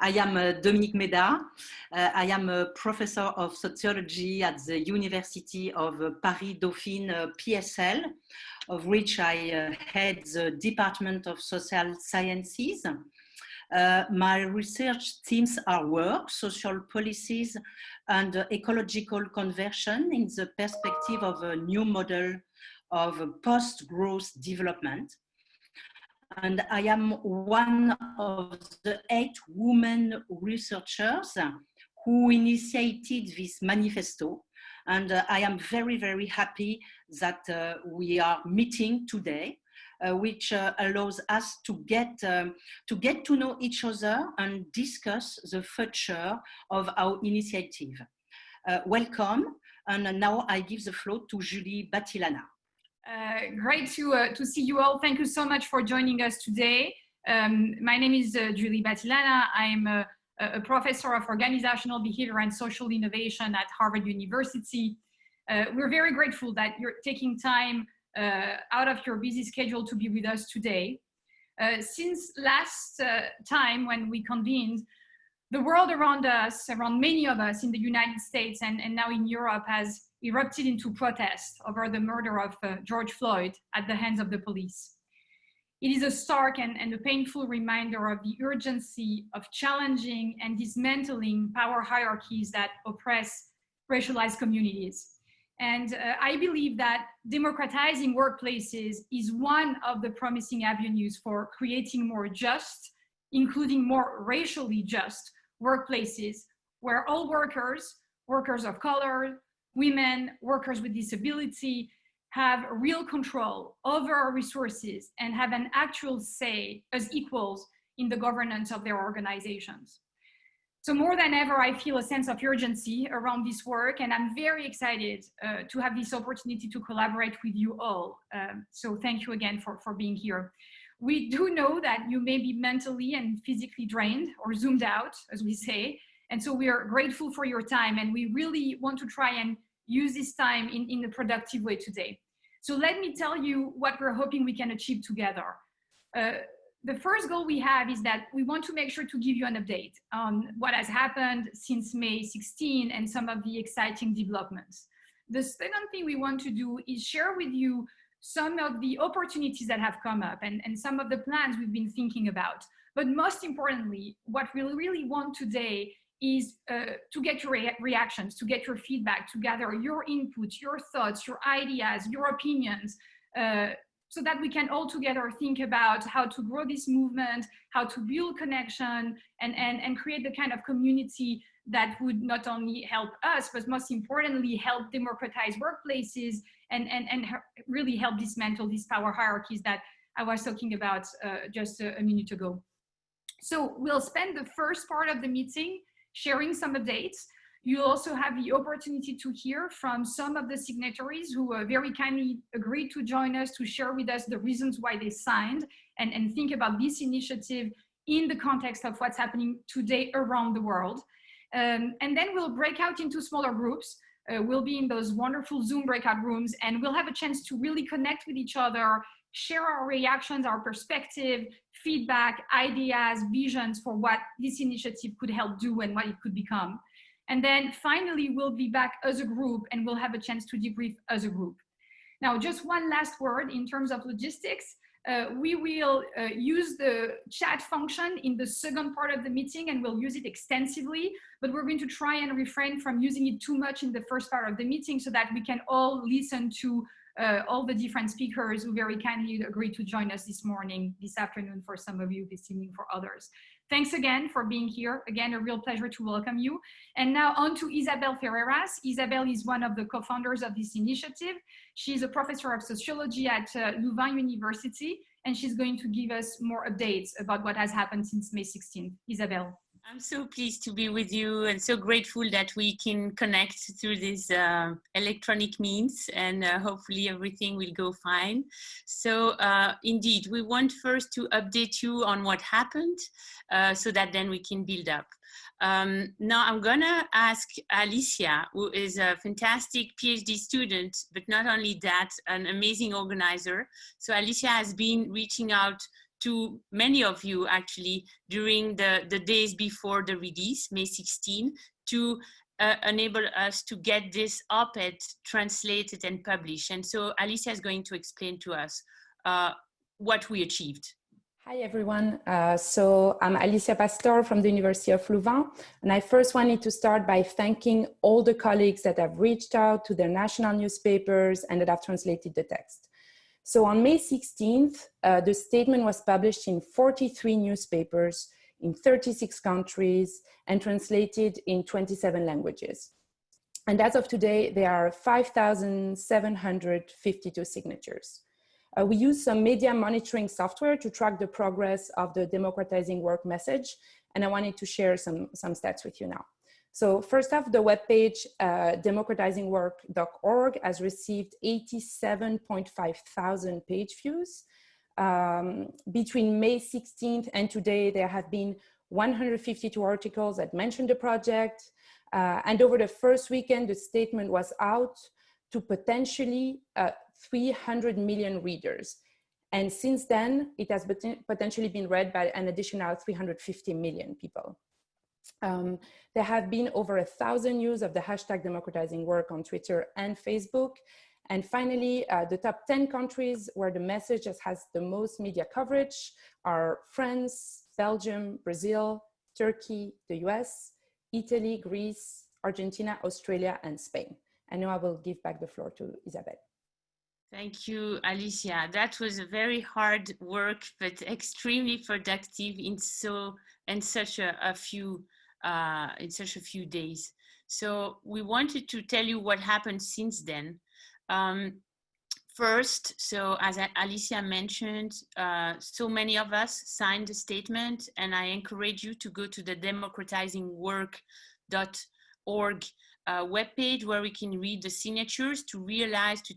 I am Dominique Médard. I am a professor of sociology at the University of Paris Dauphine PSL, of which I head the Department of Social Sciences. My research themes are work, social policies, and ecological conversion in the perspective of a new model of post-growth development. And I am one of the 8 women researchers who initiated this manifesto. And I am very, very happy that we are meeting today, which allows us to get to know each other and discuss the future of our initiative. Welcome, and now I give the floor to Julie Battilana. Great to see you all. Thank you so much for joining us today. My name is Julie Battilana. I'm a professor of organizational behavior and social innovation at Harvard University. We're very grateful that you're taking time out of your busy schedule to be with us today. Since last time when we convened, the world around us, around many of us in the United States and now in Europe, has erupted into protest over the murder of George Floyd at the hands of the police. It is a stark and a painful reminder of the urgency of challenging and dismantling power hierarchies that oppress racialized communities. And I believe that democratizing workplaces is one of the promising avenues for creating more just, including more racially just workplaces where all workers, workers of color, women, workers with disability, have real control over our resources and have an actual say as equals in the governance of their organizations. So more than ever, I feel a sense of urgency around this work, and I'm very excited to have this opportunity to collaborate with you all. So thank you again for being here. We do know that you may be mentally and physically drained or zoomed out, as we say, and so we are grateful for your time, and we really want to try and use this time in a productive way today. So let me tell you what we're hoping we can achieve together. The first goal we have is that we want to make sure to give you an update on what has happened since May 16 and some of the exciting developments. The second thing we want to do is share with you some of the opportunities that have come up and some of the plans we've been thinking about. But most importantly, what we really want today is to get your reactions, to get your feedback, to gather your input, your thoughts, your ideas, your opinions, so that we can all together think about how to grow this movement, how to build connection, and create the kind of community that would not only help us, but most importantly, help democratize workplaces and really help dismantle these power hierarchies that I was talking about just a minute ago. So we'll spend the first part of the meeting sharing some updates. You'll also have the opportunity to hear from some of the signatories who very kindly agreed to join us to share with us the reasons why they signed and think about this initiative in the context of what's happening today around the world. And then we'll break out into smaller groups. We'll be in those wonderful Zoom breakout rooms, and we'll have a chance to really connect with each other, share our reactions, our perspective, feedback, ideas, visions for what this initiative could help do and what it could become. And then finally, we'll be back as a group and we'll have a chance to debrief as a group. Now, just one last word in terms of logistics. We will use the chat function in the second part of the meeting, and we'll use it extensively, but we're going to try and refrain from using it too much in the first part of the meeting so that we can all listen to all the different speakers who very kindly agreed to join us this morning, this afternoon for some of you, this evening for others. Thanks again for being here. Again, a real pleasure to welcome you. And now on to Isabel Ferreras. Isabel is one of the co-founders of this initiative. She's a professor of sociology at Louvain University, and she's going to give us more updates about what has happened since May 16th. Isabel. I'm so pleased to be with you and so grateful that we can connect through this electronic means, and hopefully everything will go fine. So indeed, we want first to update you on what happened so that then we can build up. Now I'm gonna ask Alicia, who is a fantastic PhD student, but not only that, an amazing organizer. So Alicia has been reaching out to many of you actually during the days before the release, May 16, to enable us to get this op-ed translated and published. And so Alicia is going to explain to us what we achieved. Hi, everyone. So I'm Alicia Pastor from the University of Louvain. And I first wanted to start by thanking all the colleagues that have reached out to their national newspapers and that have translated the text. So on May 16th, the statement was published in 43 newspapers in 36 countries and translated in 27 languages. And as of today, there are 5,752 signatures. We use some media monitoring software to track the progress of the democratizing work message. And I wanted to share some stats with you now. So first off, the webpage democratizingwork.org has received 87.5 thousand page views. Between May 16th and today, there have been 152 articles that mention the project. And over the first weekend, the statement was out to potentially 300 million readers. And since then, it has potentially been read by an additional 350 million people. There have been over 1,000 use of the hashtag democratizing work on Twitter and Facebook. And finally, the top 10 countries where the message has the most media coverage are France, Belgium, Brazil, Turkey, the US, Italy, Greece, Argentina, Australia, and Spain. And now I will give back the floor to Isabelle. Thank you, Alicia. That was a very hard work, but extremely productive in such a few days. So we wanted to tell you what happened since then. First, so as Alicia mentioned, so many of us signed the statement, and I encourage you to go to the democratizingwork.org webpage where we can read the signatures to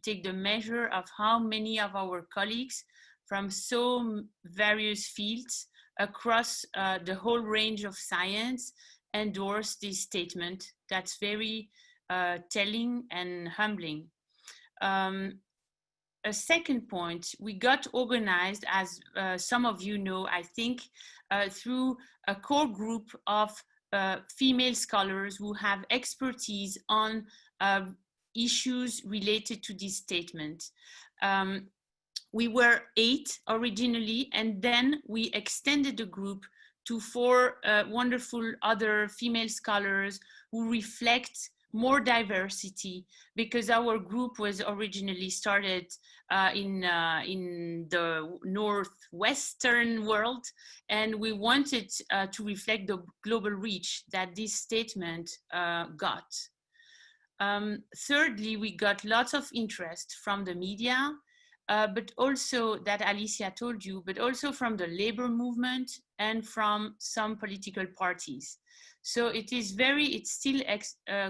take the measure of how many of our colleagues from so various fields across the whole range of science endorse this statement. That's very telling and humbling. A second point, we got organized, as some of you know, I think, through a core group of female scholars who have expertise on issues related to this statement. We were 8 originally, and then we extended the group to 4 wonderful other female scholars who reflect more diversity, because our group was originally started in the northwestern world, and we wanted to reflect the global reach that this statement got. Thirdly, we got lots of interest from the media, but also, that Alicia told you, but also from the labor movement and from some political parties. So it's still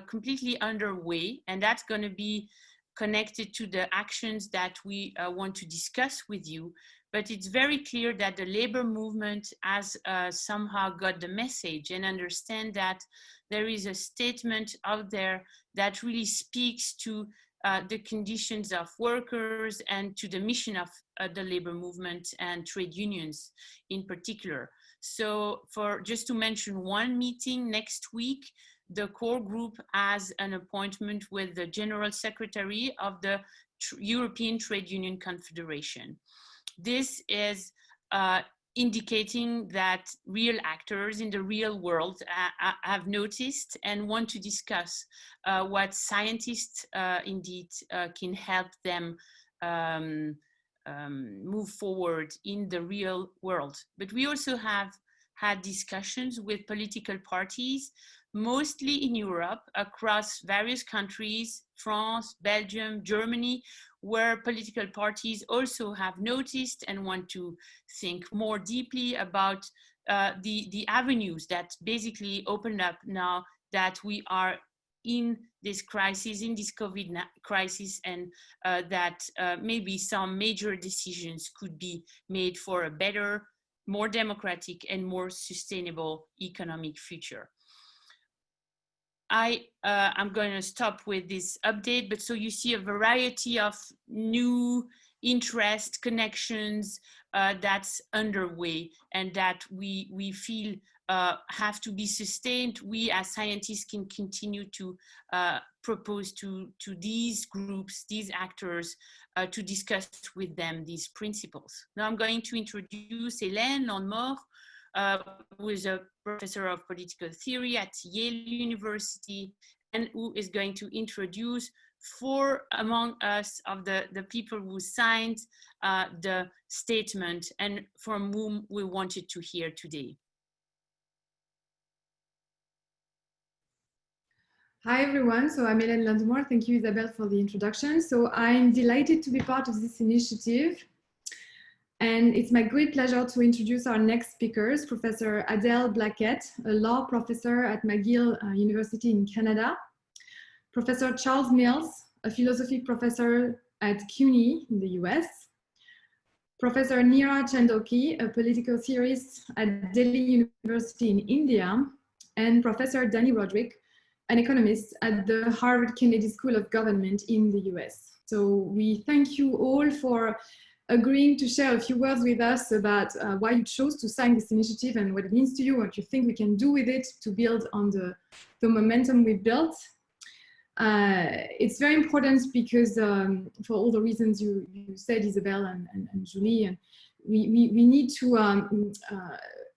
completely underway, and that's going to be connected to the actions that we want to discuss with you. But it's very clear that the labor movement has somehow got the message and understand that there is a statement out there that really speaks to the conditions of workers and to the mission of the labor movement and trade unions in particular. So just to mention one meeting next week, the core group has an appointment with the General Secretary of the European Trade Union Confederation. This is indicating that real actors in the real world have noticed and want to discuss what scientists indeed can help them move forward in the real world. But we also have had discussions with political parties, mostly in Europe, across various countries, France, Belgium, Germany, where political parties also have noticed and want to think more deeply about the avenues that basically open up now that we are in this crisis, in this COVID crisis, and that maybe some major decisions could be made for a better, more democratic and more sustainable economic future. I'm going to stop with this update, but so you see a variety of new interest, connections, that's underway and that we feel have to be sustained, we as scientists can continue to propose to these groups, these actors, to discuss with them these principles. Now I'm going to introduce Hélène Landemort, who is a professor of political theory at Yale University, and who is going to introduce four among us of the people who signed the statement and from whom we wanted to hear today. Hi everyone, so I'm Hélène Landemort. Thank you, Isabelle, for the introduction. So I'm delighted to be part of this initiative. And it's my great pleasure to introduce our next speakers, Professor Adele Blackett, a law professor at McGill University in Canada, Professor Charles Mills, a philosophy professor at CUNY in the US, Professor Neera Chandoki, a political theorist at Delhi University in India, and Professor Danny Roderick, an economist at the Harvard Kennedy School of Government in the US. So we thank you all for agreeing to share a few words with us about why you chose to sign this initiative and what it means to you, what you think we can do with it to build on the momentum we built. It's very important because for all the reasons you said, Isabelle and Julie, and we need to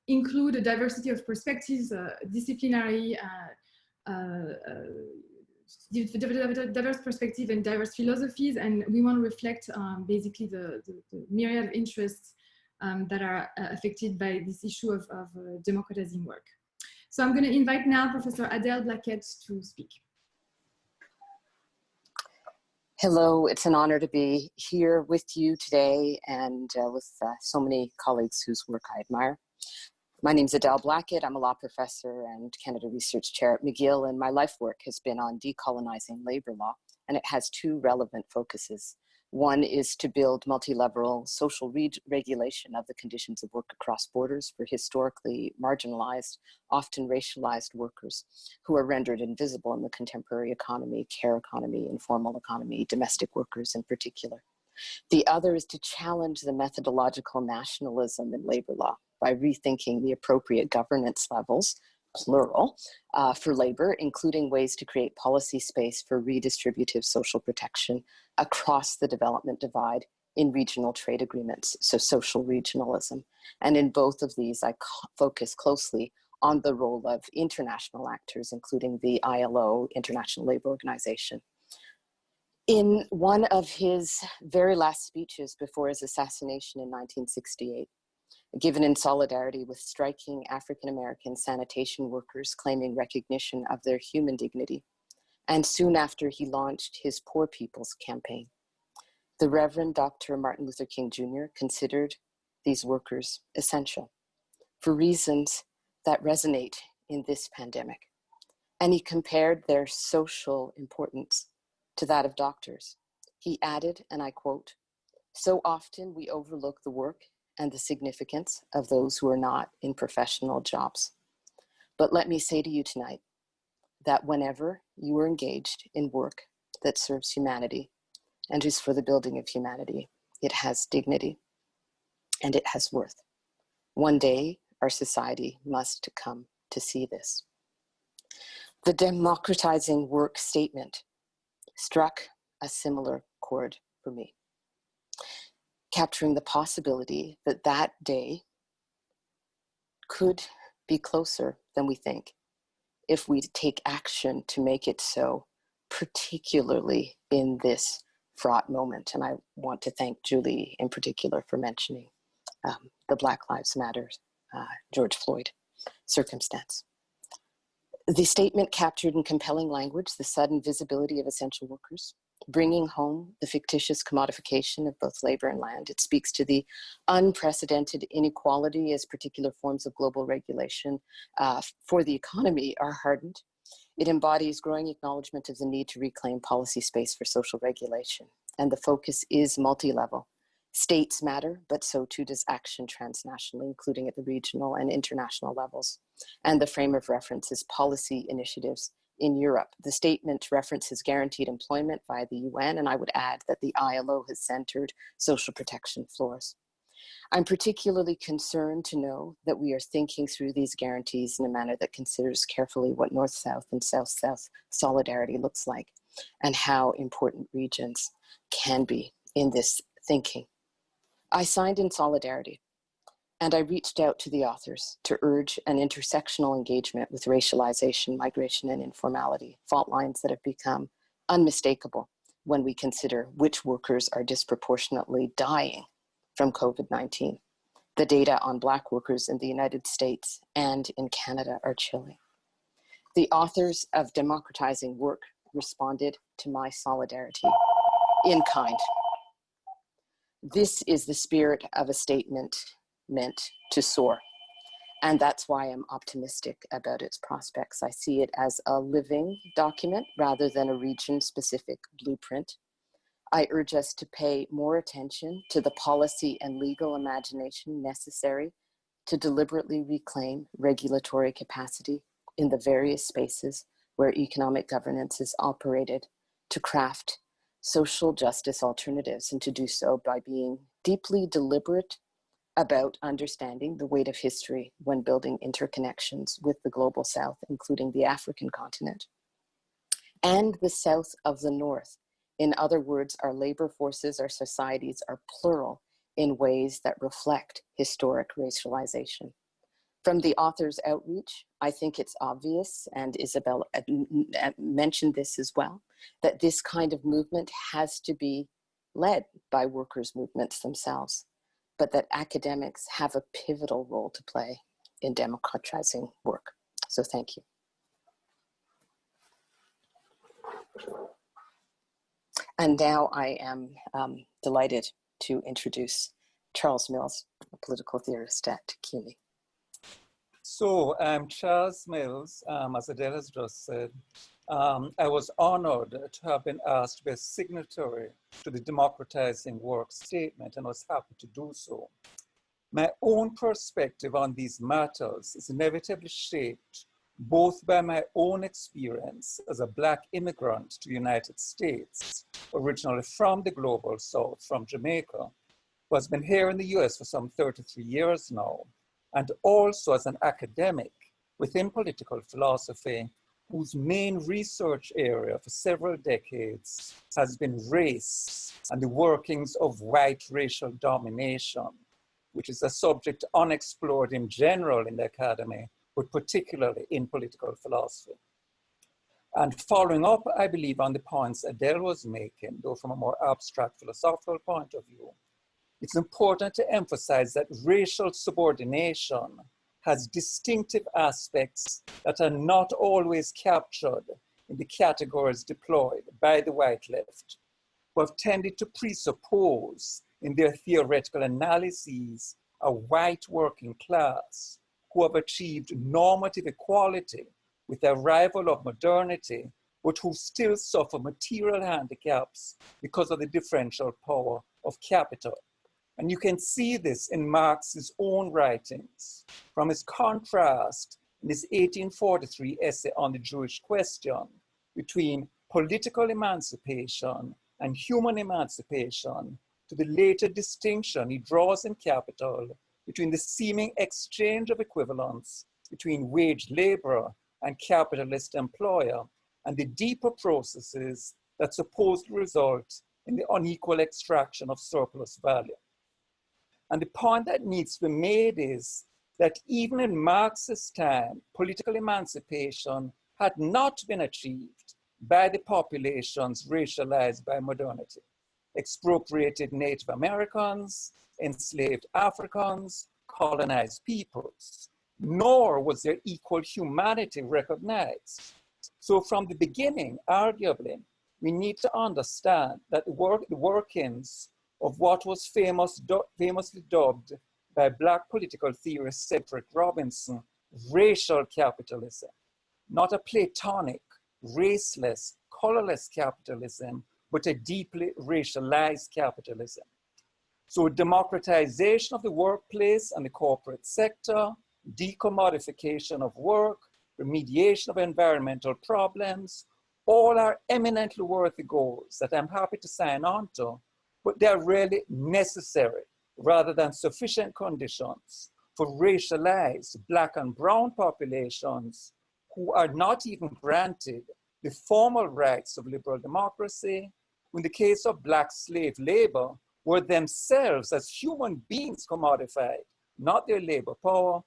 include a diversity of perspectives, disciplinary, diverse perspective and diverse philosophies, and we want to reflect basically the myriad of interests that are affected by this issue of democratizing work. So I'm going to invite now Professor Adele Blackett to speak. Hello, it's an honor to be here with you today and with so many colleagues whose work I admire. My name is Adele Blackett. I'm a law professor and Canada Research Chair at McGill, and my life work has been on decolonizing labor law, and it has two relevant focuses. One is to build multi-level social regulation of the conditions of work across borders for historically marginalized, often racialized workers who are rendered invisible in the contemporary economy, care economy, informal economy, domestic workers in particular. The other is to challenge the methodological nationalism in labor law by rethinking the appropriate governance levels, plural, for labor, including ways to create policy space for redistributive social protection across the development divide in regional trade agreements, so social regionalism. And in both of these, I focus closely on the role of international actors, including the ILO, International Labor Organization. In one of his very last speeches before his assassination in 1968, given in solidarity with striking African-American sanitation workers claiming recognition of their human dignity, and soon after he launched his Poor People's Campaign, the Reverend Dr. Martin Luther King Jr. considered these workers essential for reasons that resonate in this pandemic. And he compared their social importance to that of doctors. He added, and I quote, "So often we overlook the work and the significance of those who are not in professional jobs. But let me say to you tonight that whenever you are engaged in work that serves humanity and is for the building of humanity, it has dignity and it has worth. One day, our society must come to see this." The Democratizing Work statement struck a similar chord for me, capturing the possibility that that day could be closer than we think if we take action to make it so, particularly in this fraught moment. And I want to thank Julie in particular for mentioning the Black Lives Matter, George Floyd circumstance. The statement captured in compelling language the sudden visibility of essential workers, bringing home the fictitious commodification of both labor and land. It speaks to the unprecedented inequality as particular forms of global regulation for the economy are hardened. It embodies growing acknowledgement of the need to reclaim policy space for social regulation. And the focus is multi-level. States matter, but so too does action transnationally, including at the regional and international levels. And the frame of reference is policy initiatives in Europe. The statement references guaranteed employment via the UN, and I would add that the ILO has centered social protection floors. I'm particularly concerned to know that we are thinking through these guarantees in a manner that considers carefully what North-South and South-South solidarity looks like and how important regions can be in this thinking. I signed in solidarity, and I reached out to the authors to urge an intersectional engagement with racialization, migration, and informality, fault lines that have become unmistakable when we consider which workers are disproportionately dying from COVID-19. The data on Black workers in the United States and in Canada are chilling. The authors of Democratizing Work responded to my solidarity in kind. This is the spirit of a statement meant to soar. And that's why I'm optimistic about its prospects. I see it as a living document rather than a region-specific blueprint. I urge us to pay more attention to the policy and legal imagination necessary to deliberately reclaim regulatory capacity in the various spaces where economic governance is operated, to craft social justice alternatives, and to do so by being deeply deliberate about understanding the weight of history when building interconnections with the global South, including the African continent, and the South of the North. In other words, our labor forces, our societies are plural in ways that reflect historic racialization. From the author's outreach, I think it's obvious, and Isabel mentioned this as well, that this kind of movement has to be led by workers' movements themselves, but that academics have a pivotal role to play in democratizing work. So thank you. And now I am delighted to introduce Charles Mills, a political theorist at CUNY. So I'm Charles Mills, as Adele has just said. I was honored to have been asked to be a signatory to the Democratizing Work statement, and was happy to do so. My own perspective on these matters is inevitably shaped both by my own experience as a Black immigrant to the United States, originally from the global South, from Jamaica, who has been here in the US for some 33 years now, and also as an academic within political philosophy, whose main research area for several decades has been race and the workings of white racial domination, which is a subject unexplored in general in the academy, but particularly in political philosophy. And following up, I believe, on the points Adele was making, though from a more abstract philosophical point of view, it's important to emphasize that racial subordination has distinctive aspects that are not always captured in the categories deployed by the white left, who have tended to presuppose in their theoretical analyses a white working class who have achieved normative equality with the arrival of modernity, but who still suffer material handicaps because of the differential power of capital. And you can see this in Marx's own writings, from his contrast in his 1843 essay on the Jewish question between political emancipation and human emancipation, to the later distinction he draws in Capital between the seeming exchange of equivalence between wage laborer and capitalist employer, and the deeper processes that supposedly result in the unequal extraction of surplus value. And the point that needs to be made is that even in Marx's time, political emancipation had not been achieved by the populations racialized by modernity. Expropriated Native Americans, enslaved Africans, colonized peoples, nor was there equal humanity recognized. So from the beginning, arguably, we need to understand that the workings of what was famously dubbed by Black political theorist Cedric Robinson, racial capitalism, not a Platonic, raceless, colorless capitalism, but a deeply racialized capitalism. So democratization of the workplace and the corporate sector, decommodification of work, remediation of environmental problems, all are eminently worthy goals that I'm happy to sign on to, but they're really necessary rather than sufficient conditions for racialized Black and brown populations who are not even granted the formal rights of liberal democracy, who in the case of Black slave labor, were themselves as human beings commodified, not their labor power,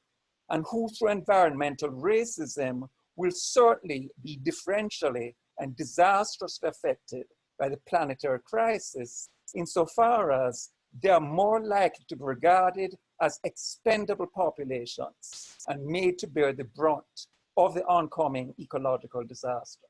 and who through environmental racism will certainly be differentially and disastrously affected by the planetary crisis, insofar as they are more likely to be regarded as expendable populations and made to bear the brunt of the oncoming ecological disaster.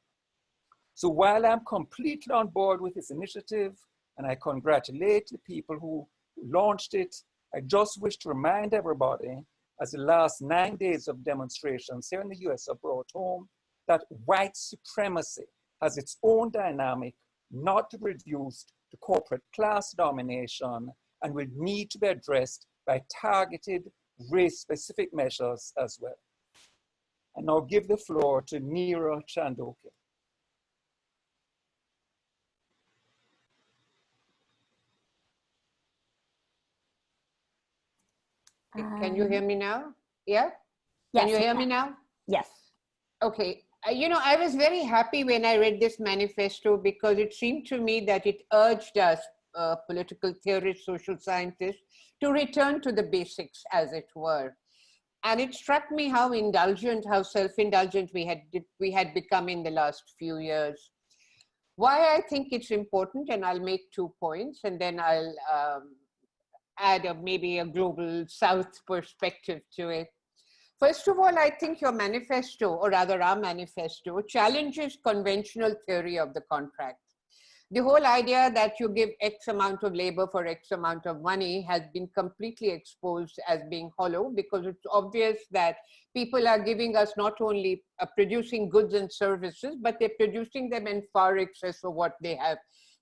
So while I'm completely on board with this initiative, and I congratulate the people who launched it, I just wish to remind everybody, as the last 9 days of demonstrations here in the US have brought home, that white supremacy has its own dynamic, not to be reduced to corporate class domination, and will need to be addressed by targeted race-specific measures as well. I now give the floor to Neera Chandoke. Can you hear me now? Yeah? Yes, Can you hear me now? Yes. Okay. You know, I was very happy when I read this manifesto because it seemed to me that it urged us, political theorists, social scientists, to return to the basics, as it were. And it struck me how indulgent, how self-indulgent we had become in the last few years. Why I think it's important, and I'll make 2 points, and then I'll add maybe a global South perspective to it. First of all, I think your manifesto, or rather our manifesto, challenges conventional theory of the contract. The whole idea that you give X amount of labor for X amount of money has been completely exposed as being hollow, because it's obvious that people are giving us not only producing goods and services, but they're producing them in far excess of what they have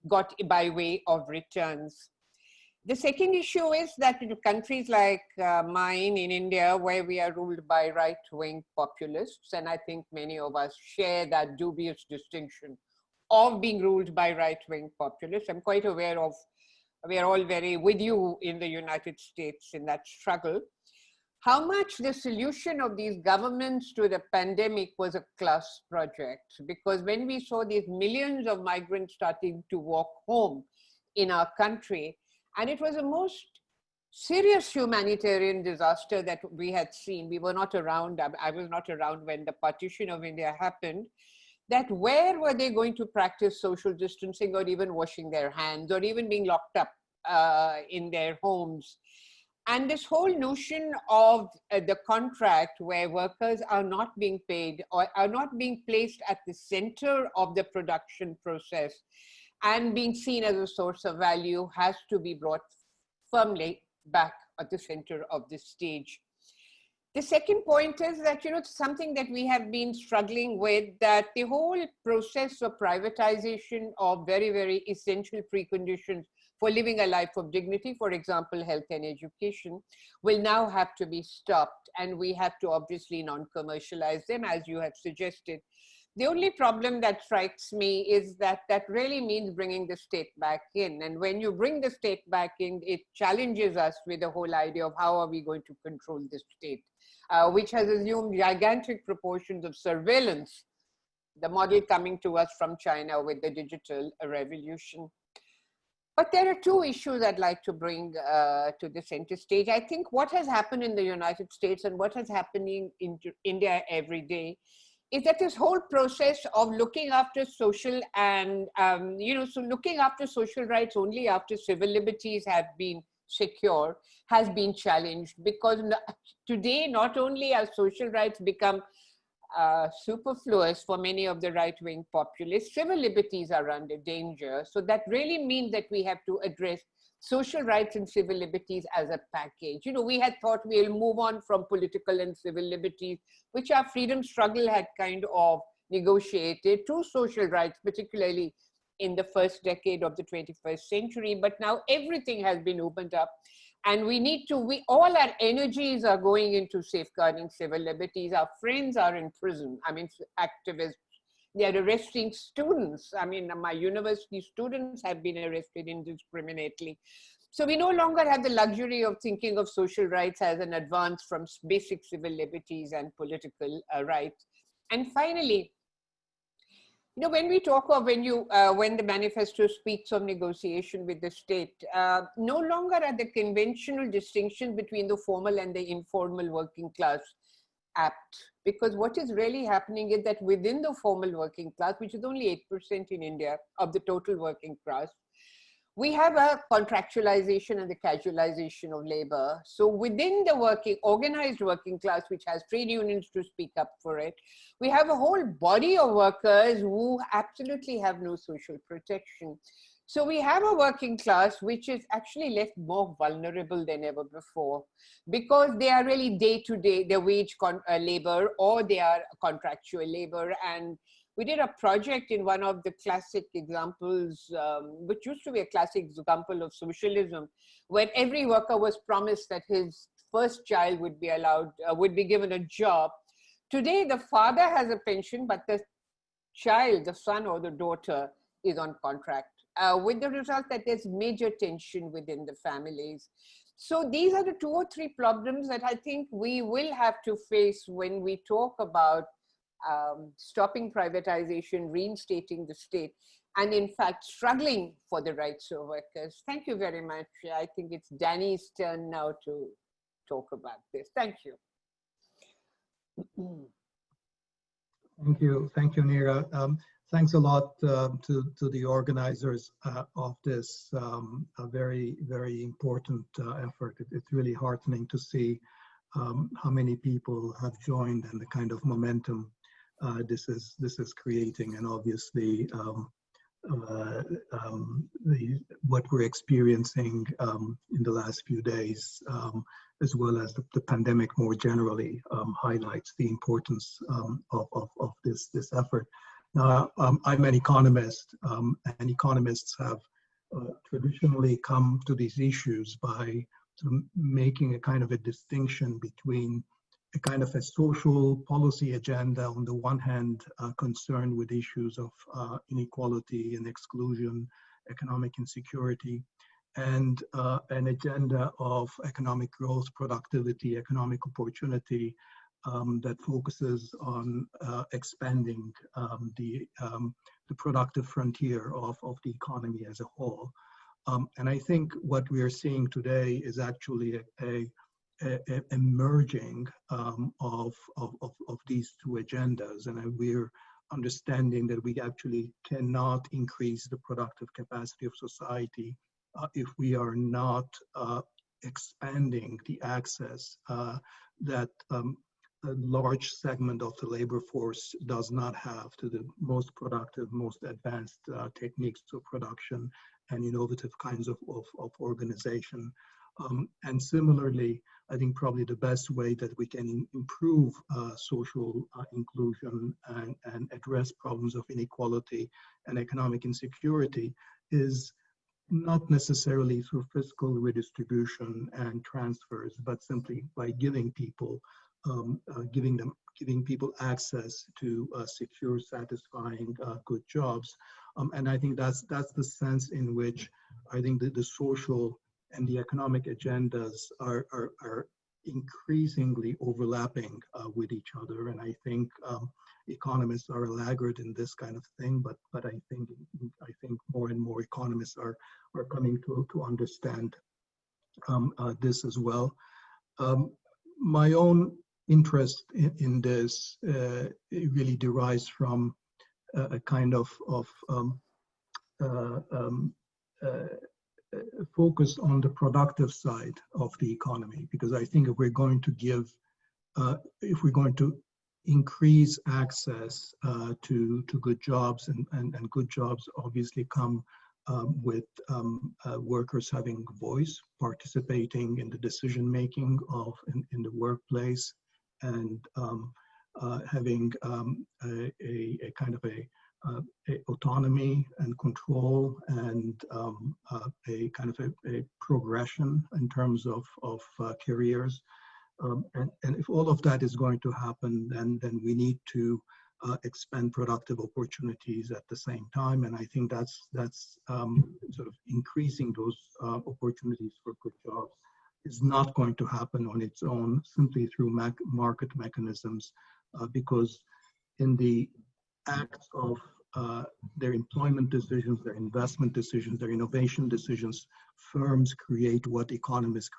got by way of returns. The second issue is that in countries like mine in India, where we are ruled by right-wing populists, and I think many of us share that dubious distinction of being ruled by right-wing populists. I'm quite aware of, we are all very with you in the United States in that struggle. How much the solution of these governments to the pandemic was a class project, because when we saw these millions of migrants starting to walk home in our country, and it was a most serious humanitarian disaster that we had seen. We were not around, I was not around when the partition of India happened, that where were they going to practice social distancing, or even washing their hands, or even being locked up in their homes. And this whole notion of the contract where workers are not being paid or are not being placed at the center of the production process and being seen as a source of value has to be brought firmly back at the center of the stage. The second point is that, you know, something that we have been struggling with, that the whole process of privatization of very, very essential preconditions for living a life of dignity, for example, health and education, will now have to be stopped. And we have to obviously non-commercialize them, as you have suggested. The only problem that strikes me is that that really means bringing the state back in. And when you bring the state back in, it challenges us with the whole idea of how are we going to control the state, which has assumed gigantic proportions of surveillance, the model coming to us from China with the digital revolution. But there are two issues I'd like to bring to the center stage. I think what has happened in the United States and what is happening in India every day is that this whole process of looking after social and, so looking after social rights only after civil liberties have been secure has been challenged, because today not only are social rights become superfluous for many of the right-wing populists, civil liberties are under danger. So that really means that we have to address social rights and civil liberties as a package. You know, we had thought we'll move on from political and civil liberties, which our freedom struggle had kind of negotiated, to social rights, particularly in the first decade of the 21st century. But now everything has been opened up, and we need to, all our energies are going into safeguarding civil liberties. Our friends are in prison. I mean, activists, they are arresting students. I mean, my university students have been arrested indiscriminately. So we no longer have the luxury of thinking of social rights as an advance from basic civil liberties and political rights. And finally, you know, when we talk of when the manifesto speaks of negotiation with the state, no longer are the conventional distinctions between the formal and the informal working class apt, because what is really happening is that within the formal working class, which is only 8% in India of the total working class, we have a contractualization and the casualization of labor. So within the organized working class, which has trade unions to speak up for it, we have a whole body of workers who absolutely have no social protection. So we have a working class which is actually left more vulnerable than ever before, because they are really day-to-day, their wage labor, or they are contractual labor. And we did a project in one of the classic examples, which used to be a classic example of socialism, where every worker was promised that his first child would be allowed, would be given a job. Today, the father has a pension, but the child, the son or the daughter, is on contract, with the result that there's major tension within the families. So these are the 2 or 3 problems that I think we will have to face when we talk about stopping privatization, reinstating the state, and in fact, struggling for the rights of workers. Thank you very much. I think it's Danny's turn now to talk about this. Thank you. Thank you, Neera. Thanks a lot to the organizers of this very, very important effort. It's really heartening to see how many people have joined and the kind of momentum this is creating, and obviously what we're experiencing in the last few days, as well as the pandemic more generally, highlights the importance of this effort. Now, I'm an economist, and economists have traditionally come to these issues by making a kind of a distinction between a kind of a social policy agenda on the one hand, concerned with issues of inequality and exclusion, economic insecurity, and an agenda of economic growth, productivity, economic opportunity that focuses on expanding the productive frontier of the economy as a whole. And I think what we are seeing today is actually a merging of these 2 agendas, and we're understanding that we actually cannot increase the productive capacity of society if we are not expanding the access that a large segment of the labor force does not have to the most productive, most advanced techniques of production and innovative kinds of organization. And similarly, I think probably the best way that we can improve social inclusion and address problems of inequality and economic insecurity is not necessarily through fiscal redistribution and transfers, but simply by giving people access to secure, satisfying, good jobs. And I think that's the sense in which I think that the social and the economic agendas are increasingly overlapping with each other. And I think economists are a laggard in this kind of thing, but I think more and more economists are coming to understand this as well. My own interest in this it really derives from a kind of focus on the productive side of the economy, because I think if we're going to increase access to good jobs, and good jobs obviously come with workers having voice, participating in the decision making in the workplace, and having a kind of a autonomy and control, and a kind of a progression in terms of careers. And if all of that is going to happen, then we need to expand productive opportunities at the same time. And I think that's sort of increasing those opportunities for good jobs is not going to happen on its own simply through market mechanisms, because in the acts of their employment decisions, their investment decisions, their innovation decisions, firms create what economists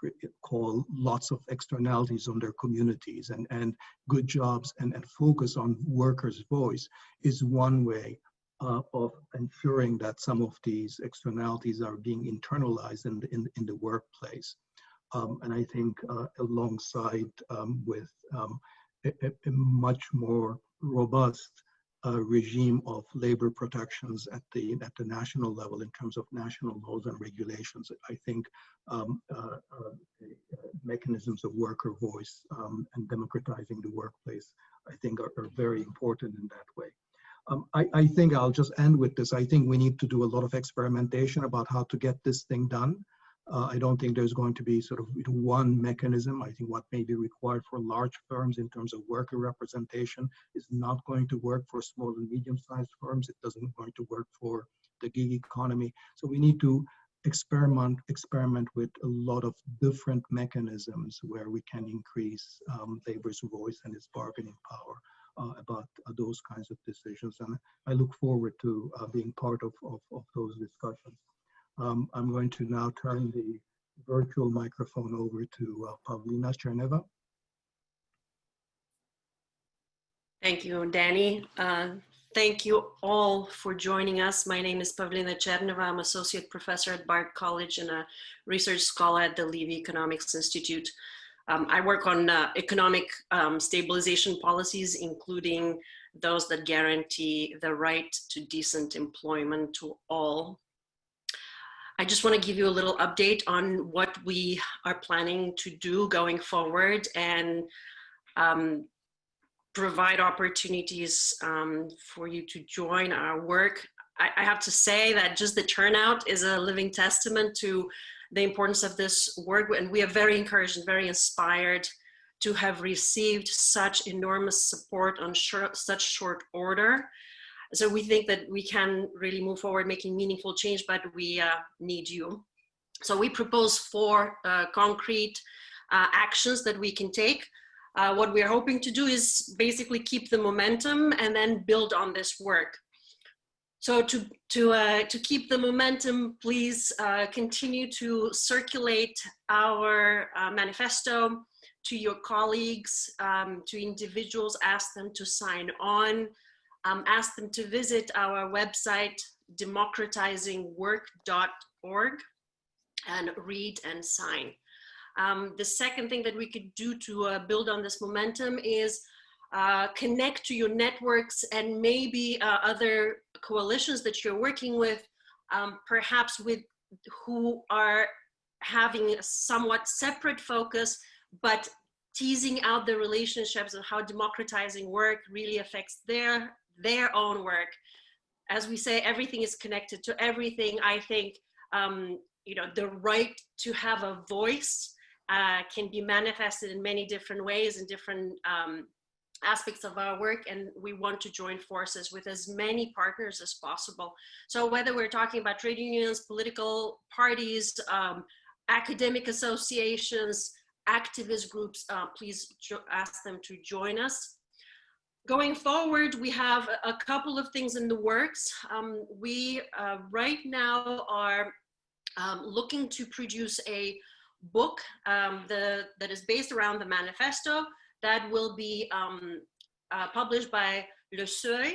call lots of externalities on their communities, and good jobs and focus on workers' voice is one way of ensuring that some of these externalities are being internalized in the workplace. And I think alongside with a much more robust regime of labor protections at the national level in terms of national laws and regulations, I think mechanisms of worker voice and democratizing the workplace, I think are very important in that way. I think I'll just end with this. I think we need to do a lot of experimentation about how to get this thing done. I don't think there's going to be sort of one mechanism. I think what may be required for large firms in terms of worker representation is not going to work for small and medium-sized firms. It doesn't going to work for the gig economy. So we need to experiment with a lot of different mechanisms where we can increase labor's voice and its bargaining power about those kinds of decisions. And I look forward to being part of those discussions. I'm going to now turn the virtual microphone over to Pavlina Cherneva. Thank you, Danny. Thank you all for joining us. My name is Pavlina Cherneva. I'm Associate Professor at Bard College and a Research Scholar at the Levy Economics Institute. I work on economic stabilization policies, including those that guarantee the right to decent employment to all. I just want to give you a little update on what we are planning to do going forward and provide opportunities for you to join our work. I have to say that just the turnout is a living testament to the importance of this work, and we are very encouraged and very inspired to have received such enormous support on such short order. So we think that we can really move forward making meaningful change, but we need you. So we propose 4 concrete actions that we can take. What we're hoping to do is basically keep the momentum and then build on this work. So to keep the momentum, please continue to circulate our manifesto to your colleagues, to individuals, ask them to sign on. Ask them to visit our website, democratizingwork.org, and read and sign. The second thing that we could do to build on this momentum is connect to your networks and maybe other coalitions that you're working with, perhaps with who are having a somewhat separate focus, but teasing out the relationships of how democratizing work really affects their own work. As we say, everything is connected to everything. I think the right to have a voice can be manifested in many different ways in different aspects of our work, and we want to join forces with as many partners as possible. So whether we're talking about trade unions, political parties, academic associations, activist groups, please ask them to join us. Going forward, we have a couple of things in the works. We right now are looking to produce a book that is based around the manifesto that will be published by Le Seuil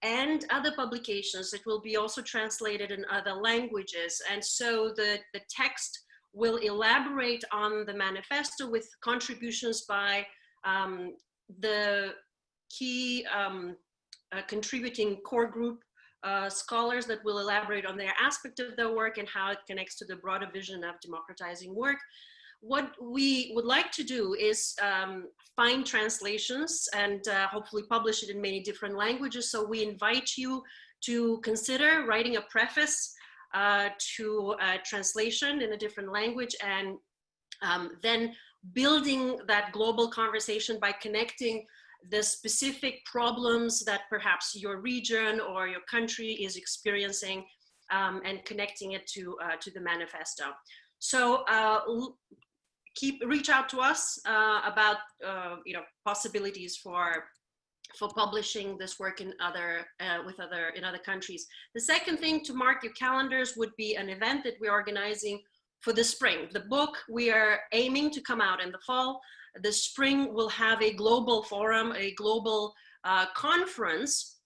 and other publications. It will be also translated in other languages. And so the text will elaborate on the manifesto with contributions by the key contributing core group scholars that will elaborate on their aspect of their work and how it connects to the broader vision of democratizing work. What we would like to do is find translations and hopefully publish it in many different languages. So we invite you to consider writing a preface to a translation in a different language, and then building that global conversation by connecting the specific problems that perhaps your region or your country is experiencing, and connecting it to the manifesto. So reach out to us about possibilities for publishing this work in other countries. The second thing to mark your calendars would be an event that we're organizing for the spring. The book we are aiming to come out in the fall. The spring will have a global forum, a global conference,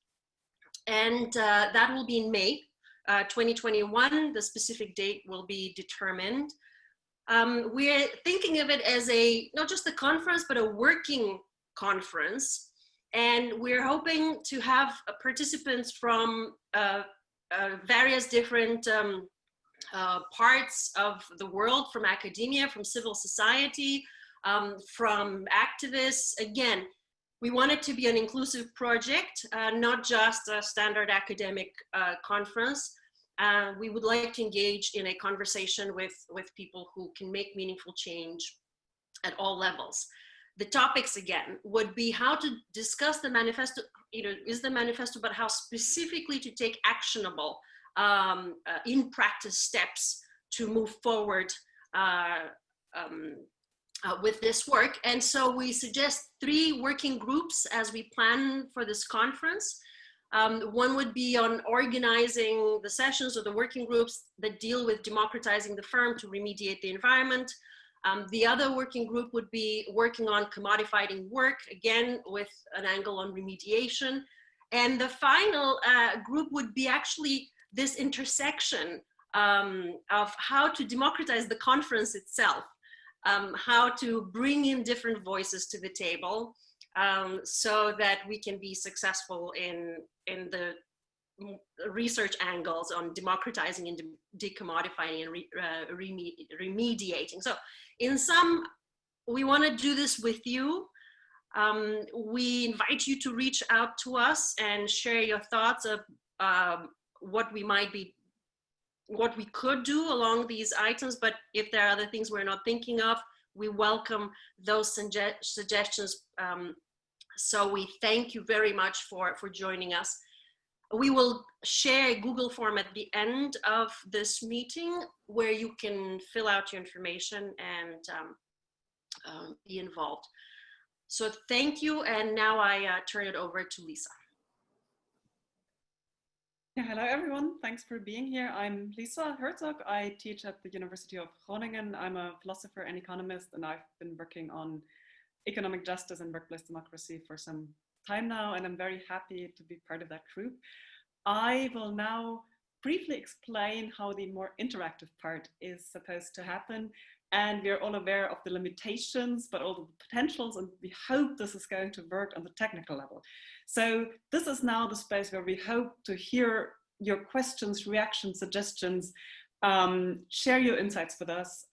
and that will be in May 2021. The specific date will be determined. We're thinking of it as not just a conference, but a working conference. And we're hoping to have participants from various different parts of the world, from academia, from civil society, from activists. Again, we want it to be an inclusive project, not just a standard academic conference. We would like to engage in a conversation with people who can make meaningful change at all levels. The topics, again, would be how to discuss the manifesto, is the manifesto, but how specifically to take actionable in practice steps to move forward with this work. And so we suggest 3 working groups as we plan for this conference. One would be on organizing the sessions or the working groups that deal with democratizing the firm to remediate the environment. The other working group would be working on commodifying work, again, with an angle on remediation. And the final group would be actually this intersection of how to democratize the conference itself, how to bring in different voices to the table, so that we can be successful in the research angles on democratizing and decommodifying and remediating. So in sum, we want to do this with you. We invite you to reach out to us and share your thoughts of what we could do along these items. But if there are other things we're not thinking of, we welcome those suggestions. So we thank you very much for joining us. We will share a Google form at the end of this meeting where you can fill out your information and be involved. So thank you, and now I turn it over to Lisa. Yeah, hello everyone, thanks for being here. I'm Lisa Herzog. I teach at the University of Groningen. I'm a philosopher and economist, and I've been working on economic justice and workplace democracy for some time now, and I'm very happy to be part of that group. I will now briefly explain how the more interactive part is supposed to happen. And we're all aware of the limitations, but also the potentials, and we hope this is going to work on the technical level. So this is now the space where we hope to hear your questions, reactions, suggestions, share your insights with us,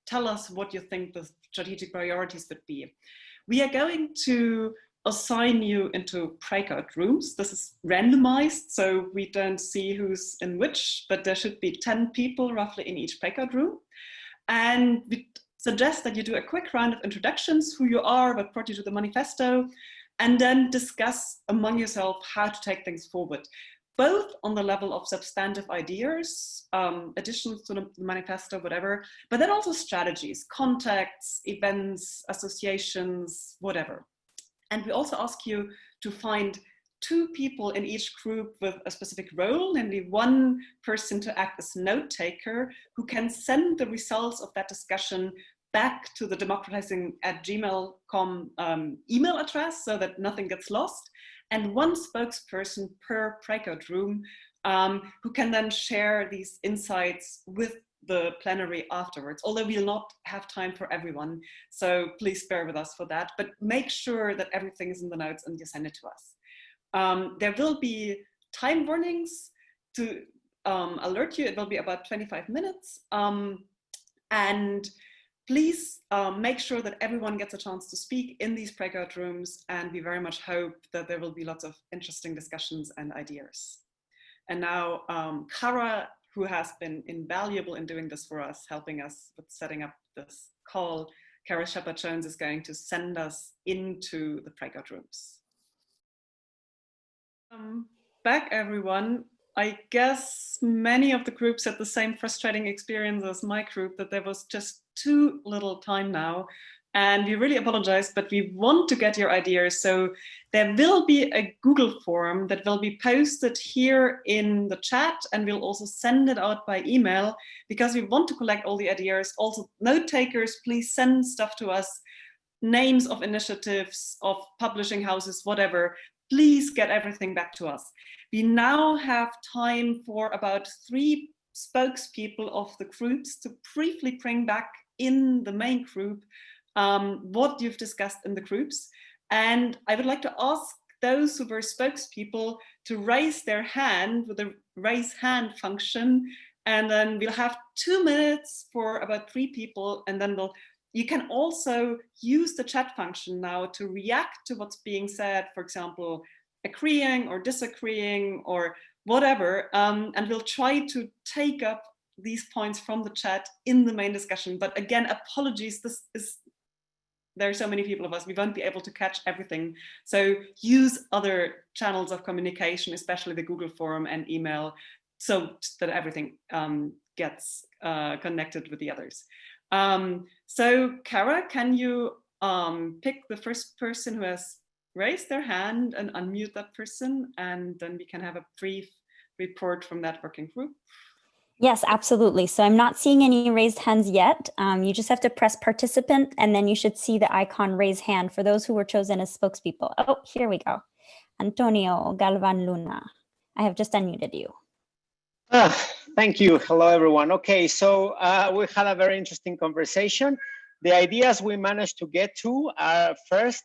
tell us what you think the strategic priorities would be. We are going to assign you into breakout rooms. This is randomized, so we don't see who's in which, but there should be 10 people roughly in each breakout room. And we suggest that you do a quick round of introductions, who you are, what brought you to the manifesto, and then discuss among yourself how to take things forward, both on the level of substantive ideas, additions to the manifesto, whatever, but then also strategies, contacts, events, associations, whatever. And we also ask you to find 2 people in each group with a specific role, namely one person to act as note taker who can send the results of that discussion back to the democratizing@gmail.com email address so that nothing gets lost, and one spokesperson per breakout room who can then share these insights with the plenary afterwards, although we'll not have time for everyone. So please bear with us for that, but make sure that everything is in the notes and you send it to us. There will be time warnings to alert you. It will be about 25 minutes. And please make sure that everyone gets a chance to speak in these breakout rooms. And we very much hope that there will be lots of interesting discussions and ideas. And now Kara, who has been invaluable in doing this for us, helping us with setting up this call, Kara Shepard-Jones is going to send us into the breakout rooms. Back, everyone. I guess many of the groups had the same frustrating experience as my group, that there was just too little time now. And we really apologize, but we want to get your ideas. So there will be a Google form that will be posted here in the chat, and we'll also send it out by email because we want to collect all the ideas. Also, note takers, please send stuff to us, names of initiatives, of publishing houses, whatever. Please get everything back to us. We now have time for about 3 spokespeople of the groups to briefly bring back in the main group what you've discussed in the groups. And I would like to ask those who were spokespeople to raise their hand with the raise hand function. And then we'll have 2 minutes for about 3 people. And then you can also use the chat function now to react to what's being said, for example, agreeing or disagreeing or whatever. And we'll try to take up these points from the chat in the main discussion. But again, apologies, there are so many people of us, we won't be able to catch everything. So use other channels of communication, especially the Google form and email, so that everything gets connected with the others. So Kara, can you pick the first person who has raised their hand and unmute that person, and then we can have a brief report from that working group? Yes, absolutely. So I'm not seeing any raised hands yet. You just have to press participant, and then you should see the icon raise hand for those who were chosen as spokespeople. Oh, here we go. Antonio Galvan Luna. I have just unmuted you. Thank you. Hello, everyone. Okay, so we had a very interesting conversation. The ideas we managed to get to are first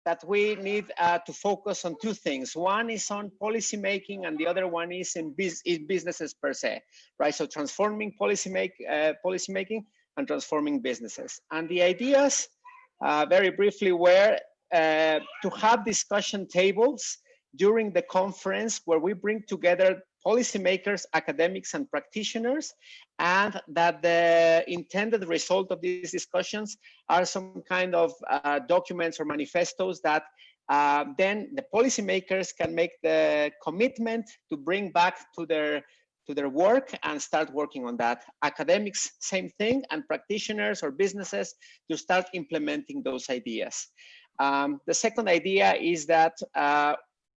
that we need to focus on 2 things. One is on policy making, and the other one is in businesses per se, right? So transforming policy making and transforming businesses. And the ideas, very briefly, were to have discussion tables during the conference where we bring together policymakers, academics, and practitioners, and that the intended result of these discussions are some kind of documents or manifestos that then the policymakers can make the commitment to bring back to their work and start working on that. Academics, same thing, and practitioners or businesses to start implementing those ideas. The second idea is that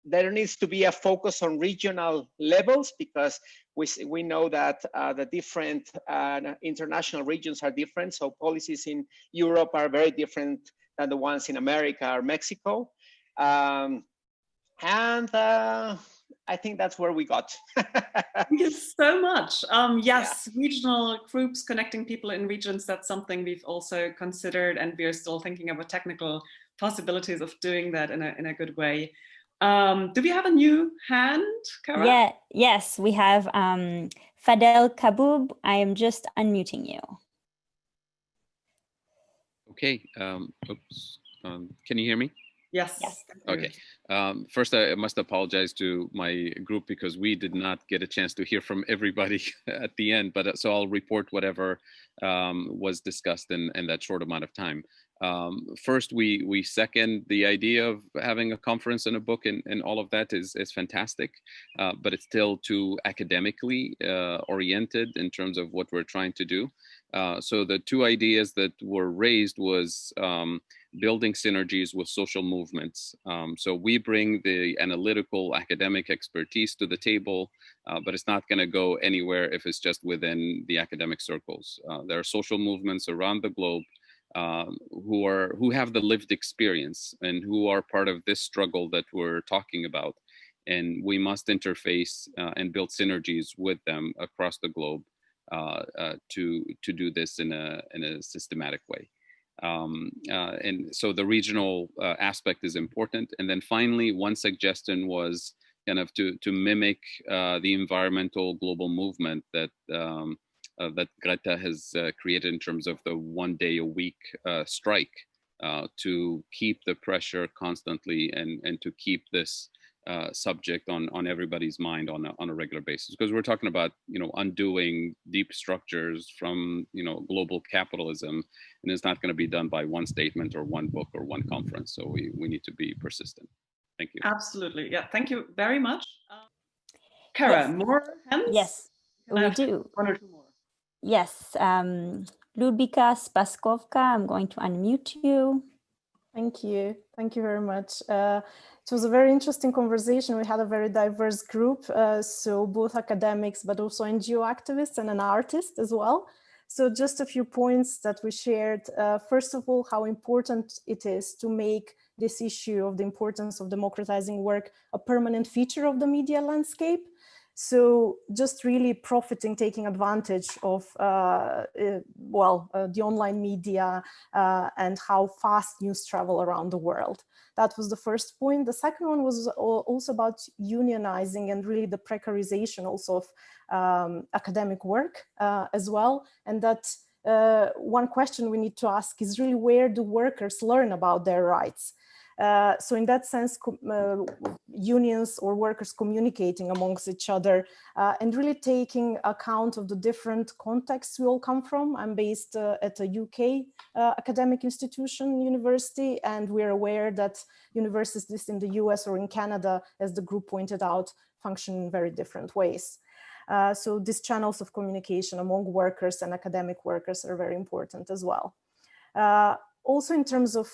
there needs to be a focus on regional levels, because we know that the different international regions are different. So policies in Europe are very different than the ones in America or Mexico. And I think that's where we got. Thank you so much. Yes, yeah. Regional groups connecting people in regions, that's something we've also considered, and we are still thinking about technical possibilities of doing that in a good way. Do we have a new hand, Kara? Yeah, yes, we have Fadel Kaboub. I am just unmuting you. Okay, oops, can you hear me? Yes. Yes. Okay. First, I must apologize to my group because we did not get a chance to hear from everybody at the end, but so I'll report whatever was discussed in that short amount of time. First, we second the idea of having a conference and a book, and all of that is fantastic, but it's still too academically oriented in terms of what we're trying to do. So the 2 ideas that were raised was building synergies with social movements. So we bring the analytical academic expertise to the table, but it's not going to go anywhere if it's just within the academic circles. There are social movements around the globe who have the lived experience and who are part of this struggle that we're talking about. And we must interface and build synergies with them across the globe to do this in a systematic way. And so the regional aspect is important. And then finally, one suggestion was kind of to mimic the environmental global movement that that Greta has created in terms of the 1 day a week strike to keep the pressure constantly and to keep this subject on everybody's mind on a regular basis, because we're talking about, undoing deep structures from, global capitalism, and it's not going to be done by one statement or one book or one conference. So we need to be persistent. Thank you. Absolutely. Yeah. Thank you very much. Kara, Yes. more hands? Yes, we do. One or two more. Yes. Ludwika Spaskovka, I'm going to unmute you. Thank you. Thank you very much. It was a very interesting conversation. We had a very diverse group, so both academics, but also NGO activists and an artist as well. So just a few points that we shared. First of all, how important it is to make this issue of the importance of democratizing work a permanent feature of the media landscape. So just really profiting, taking advantage of, the online media and how fast news travel around the world. That was the first point. The second one was also about unionizing and really the precarization also of academic work as well. And that one question we need to ask is really, where do workers learn about their rights? So in that sense, unions or workers communicating amongst each other and really taking account of the different contexts we all come from. I'm based at a UK academic institution, university, and we're aware that universities in the US or in Canada, as the group pointed out, function in very different ways. So these channels of communication among workers and academic workers are very important as well. Also in terms of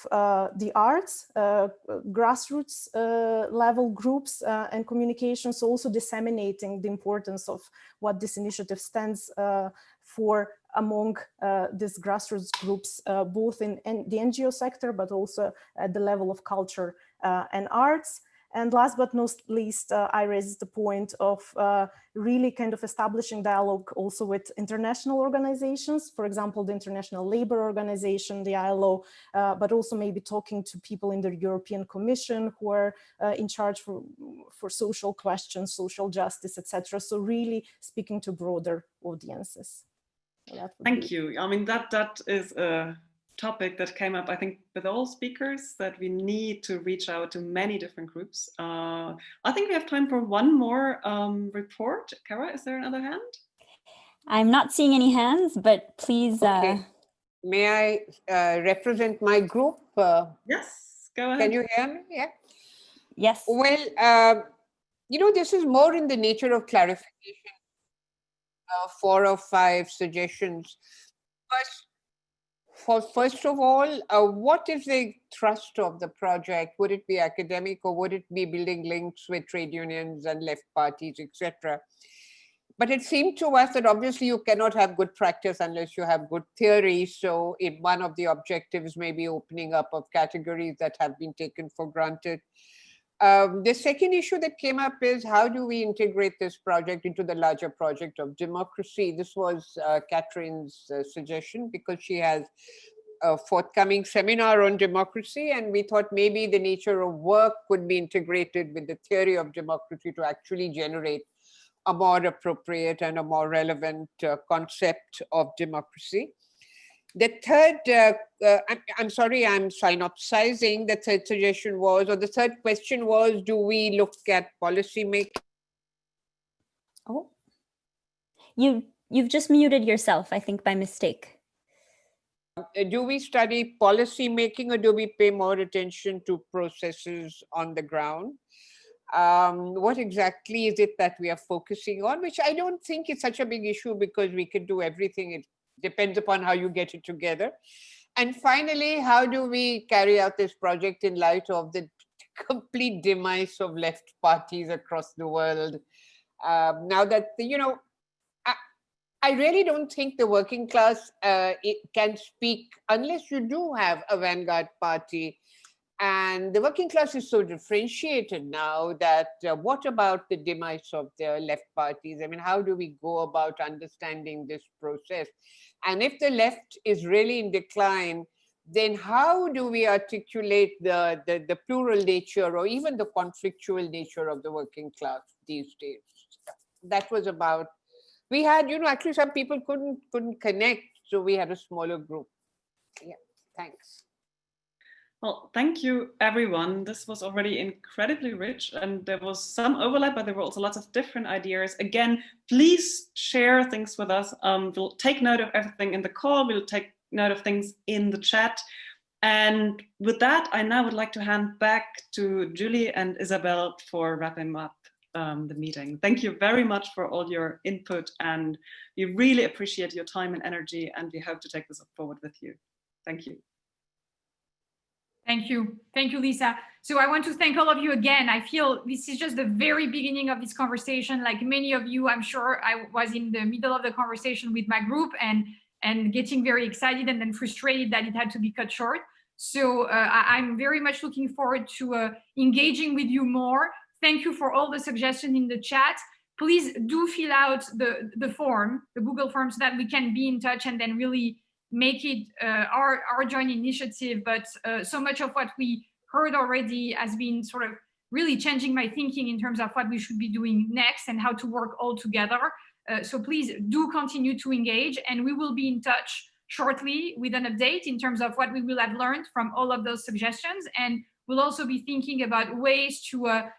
the arts, grassroots level groups and communications, also disseminating the importance of what this initiative stands for among these grassroots groups, both in the NGO sector, but also at the level of culture and arts. And last but not least, I raised the point of really kind of establishing dialogue also with international organizations, for example, the International Labor Organization, the ILO, but also maybe talking to people in the European Commission who are in charge for social questions, social justice, etc. So really speaking to broader audiences. So thank you. I mean, that is a topic that came up, I think, with all speakers, that we need to reach out to many different groups. I think we have time for one more report. Kara, is there another hand? I'm not seeing any hands, but please. Okay. May I represent my group? Yes, go ahead. Can you hear me? Yeah. Yes. Well, this is more in the nature of clarification. 4 or 5 suggestions. First of all, what is the thrust of the project? Would it be academic, or would it be building links with trade unions and left parties, etc.? But it seemed to us that obviously you cannot have good practice unless you have good theory. So one of the objectives may be opening up of categories that have been taken for granted. The second issue that came up is, how do we integrate this project into the larger project of democracy? This was Catherine's suggestion, because she has a forthcoming seminar on democracy, and we thought maybe the nature of work could be integrated with the theory of democracy to actually generate a more appropriate and a more relevant concept of democracy. The third, I'm sorry, I'm synopsizing. The third suggestion was, or the third question was, do we look at policy making? Oh, you've just muted yourself, I think, by mistake. Do we study policy making, or do we pay more attention to processes on the ground? What exactly is it that we are focusing on? Which I don't think is such a big issue, because we can do everything. It depends upon how you get it together. And finally, how do we carry out this project in light of the complete demise of left parties across the world? Now that, I really don't think the working class can speak unless you do have a vanguard party. And the working class is so differentiated now that what about the demise of the left parties? I mean, how do we go about understanding this process? And if the left is really in decline, then how do we articulate the plural nature or even the conflictual nature of the working class these days? That was about, we had, actually some people couldn't connect, so we had a smaller group. Yeah, thanks. Well, thank you, everyone. This was already incredibly rich, and there was some overlap, but there were also lots of different ideas. Again, please share things with us. We'll take note of everything in the call. We'll take note of things in the chat. And with that, I now would like to hand back to Julie and Isabel for wrapping up the meeting. Thank you very much for all your input, and we really appreciate your time and energy, and we hope to take this forward with you. Thank you. Thank you. Thank you, Lisa. So I want to thank all of you again. I feel this is just the very beginning of this conversation. Like many of you, I'm sure I was in the middle of the conversation with my group and getting very excited and then frustrated that it had to be cut short. So I'm very much looking forward to engaging with you more. Thank you for all the suggestions in the chat. Please do fill out the form, the Google form, so that we can be in touch and then really make it our joint initiative. But so much of what we heard already has been sort of really changing my thinking in terms of what we should be doing next and how to work all together. So please do continue to engage, and we will be in touch shortly with an update in terms of what we will have learned from all of those suggestions. And we'll also be thinking about ways to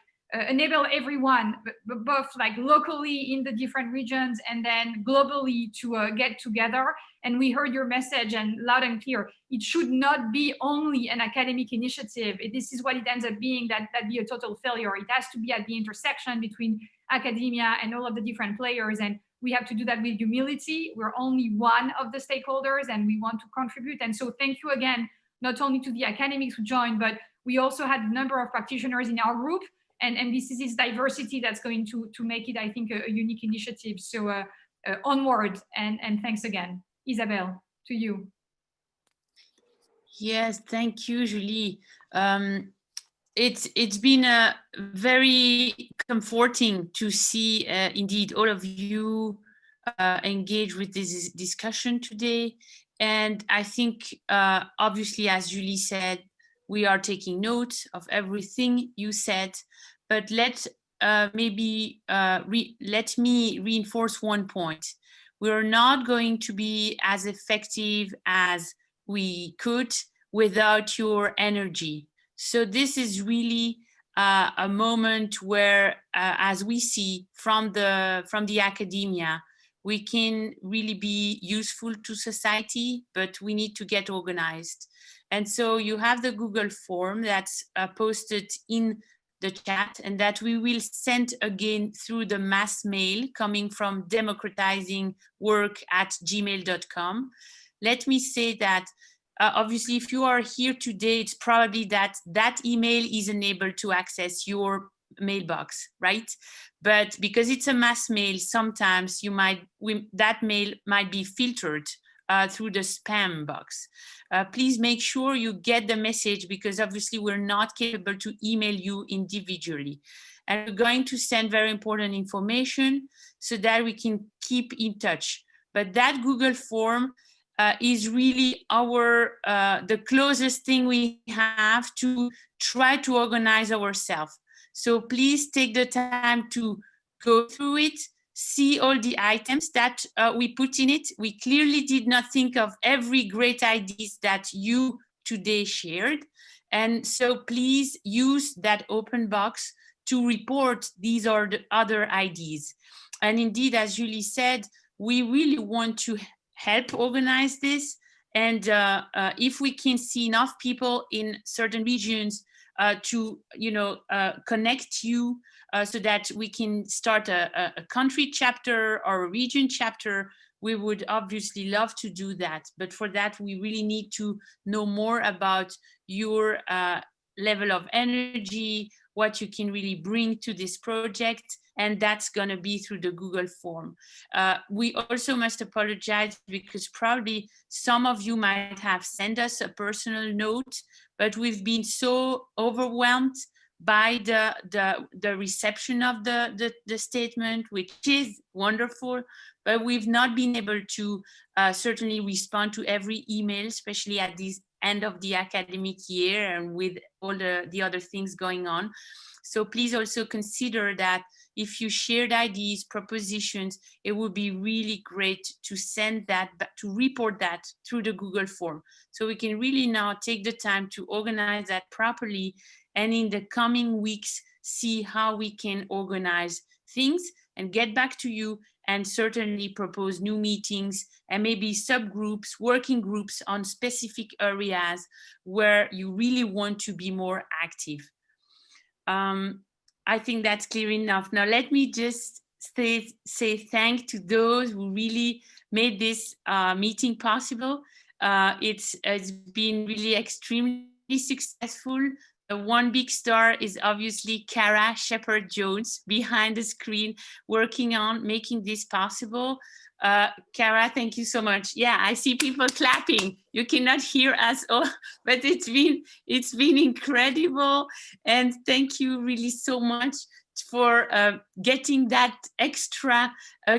enable everyone, both like locally in the different regions and then globally, to get together. And we heard your message and loud and clear. It should not be only an academic initiative. This is what it ends up being, that'd be a total failure. It has to be at the intersection between academia and all of the different players. And we have to do that with humility. We're only one of the stakeholders and we want to contribute. And so thank you again, not only to the academics who joined, but we also had a number of practitioners in our group. And this is this diversity that's going to make it, I think, a unique initiative. So onward, and thanks again. Isabel, to you. Yes, thank you, Julie. It's been very comforting to see indeed all of you engage with this discussion today. And I think obviously, as Julie said, we are taking note of everything you said, but let me reinforce one point. We are not going to be as effective as we could without your energy. So this is really a moment where, as we see from the academia, we can really be useful to society, but we need to get organized. And so you have the Google form that's posted in the chat, and that we will send again through the mass mail coming from democratizingwork@gmail.com. Let me say that obviously, if you are here today, it's probably that email is enabled to access your mailbox, right? But because it's a mass mail, sometimes that mail might be filtered through the spam box. Please make sure you get the message, because obviously we're not capable to email you individually. And we're going to send very important information so that we can keep in touch. But that Google form is really the closest thing we have to try to organize ourselves. So please take the time to go through it, see all the items that we put in it. We clearly did not think of every great ideas that you today shared. And so please use that open box to report these are the other ideas. And indeed, as Julie said, we really want to help organize this. And if we can see enough people in certain regions to connect you so that we can start a country chapter or a region chapter, we would obviously love to do that. But for that, we really need to know more about your level of energy, what you can really bring to this project, and that's going to be through the Google form. We also must apologize because probably some of you might have sent us a personal note, but we've been so overwhelmed by the reception of the statement, which is wonderful, but we've not been able to certainly respond to every email, especially at this end of the academic year and with all the other things going on. So please also consider that if you shared ideas, propositions, it would be really great to send that, to report that through the Google form. So we can really now take the time to organize that properly, and in the coming weeks, see how we can organize things and get back to you, and certainly propose new meetings and maybe subgroups, working groups on specific areas where you really want to be more active. I think that's clear enough. Now, let me just say thank to those who really made this meeting possible. It's been really extremely successful. One big star is obviously Kara Shepherd-Jones behind the screen, working on making this possible. Kara, thank you so much. Yeah, I see people clapping. You cannot hear us all, but it's been incredible. And thank you really so much for getting that extra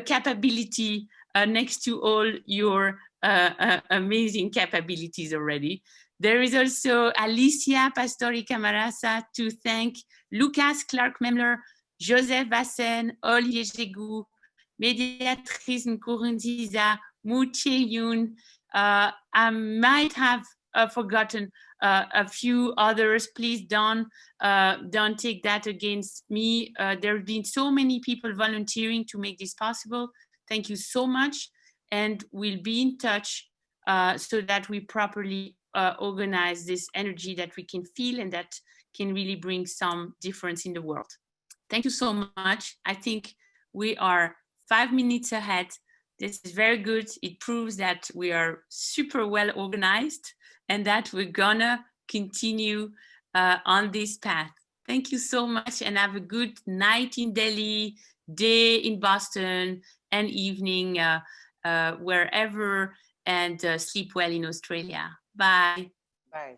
capability next to all your amazing capabilities already. There is also Alicia Pastori Camarasa to thank, Lucas Clark-Memler, Joseph Vassen, Olivier Jégou, Mediatrice Nkurunziza, Mu Che-Yun. I might have forgotten a few others. Please don't take that against me. There have been so many people volunteering to make this possible. Thank you so much. And we'll be in touch so that we properly organize this energy that we can feel and that can really bring some difference in the world. Thank you so much. I think we are 5 minutes ahead. This is very good. It proves that we are super well organized and that we're gonna continue on this path. Thank you so much, and have a good night in Delhi, day in Boston, and evening wherever, and sleep well in Australia. Bye. Bye.